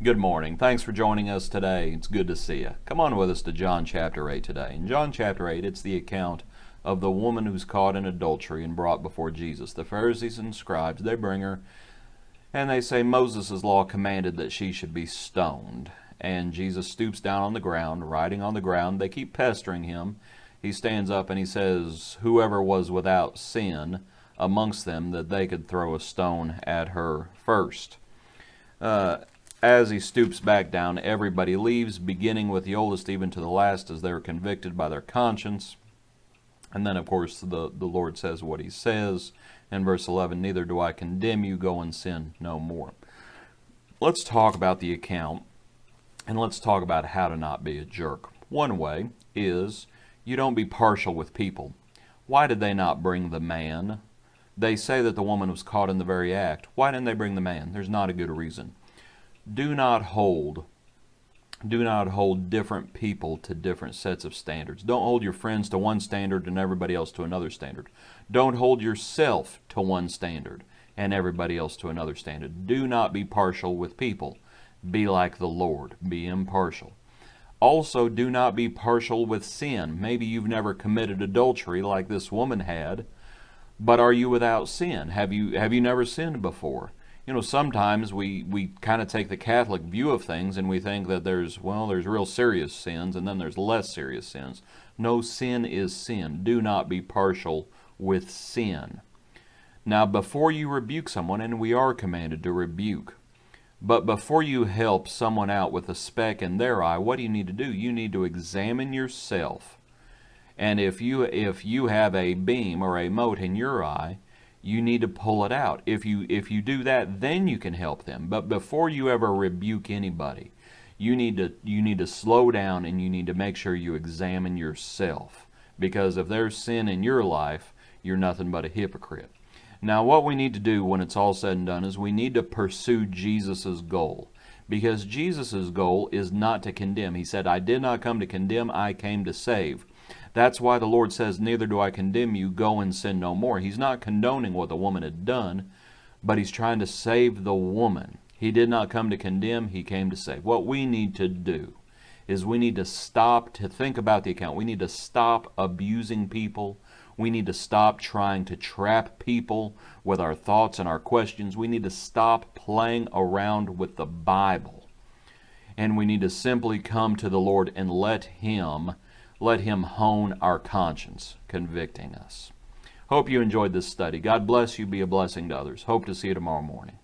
Good morning. Thanks for joining us today. It's good to see you. Come on with us to John chapter 8 today. In John chapter 8, it's the account of the woman who's caught in adultery and brought before Jesus. The Pharisees and scribes, they bring her and they say Moses' law commanded that she should be stoned. And Jesus stoops down on the ground, writing on the ground. They keep pestering him. He stands up and he says, whoever was without sin amongst them, that they could throw a stone at her first. As he stoops back down, everybody leaves, beginning with the oldest even to the last, as they're convicted by their conscience. And then, of course, the Lord says what he says in verse 11, neither do I condemn you, go and sin no more. Let's talk about the account, and let's talk about how to not be a jerk. One way is you don't be partial with people. Why did they not bring the man? They say that the woman was caught in the very act. Why didn't they bring the man? There's not a good reason. Do not hold different people to different sets of standards. Don't hold your friends to one standard and everybody else to another standard. Don't hold yourself to one standard and everybody else to another standard. Do not be partial with people. Be like the Lord. Be impartial. Also, do not be partial with sin. Maybe you've never committed adultery like this woman had, but are you without sin? Have you never sinned before? You know, sometimes we kind of take the Catholic view of things and we think that there's real serious sins and then there's less serious sins. No, sin is sin. Do not be partial with sin. Now, before you rebuke someone, and we are commanded to rebuke, but before you help someone out with a speck in their eye, what do you need to do? You need to examine yourself. And if you have a beam or a mote in your eye, you need to pull it out. If you do that, then you can help them. But before you ever rebuke anybody, you need to slow down and you need to make sure you examine yourself. Because if there's sin in your life, you're nothing but a hypocrite. Now, what we need to do when it's all said and done is we need to pursue Jesus' goal. Because Jesus' goal is not to condemn. He said, I did not come to condemn, I came to save. That's why the Lord says, neither do I condemn you, go and sin no more. He's not condoning what the woman had done, but he's trying to save the woman. He did not come to condemn, he came to save. What we need to do is we need to stop to think about the account. We need to stop abusing people. We need to stop trying to trap people with our thoughts and our questions. We need to stop playing around with the Bible. And we need to simply come to the Lord and let Him hone our conscience, convicting us. Hope you enjoyed this study. God bless you. Be a blessing to others. Hope to see you tomorrow morning.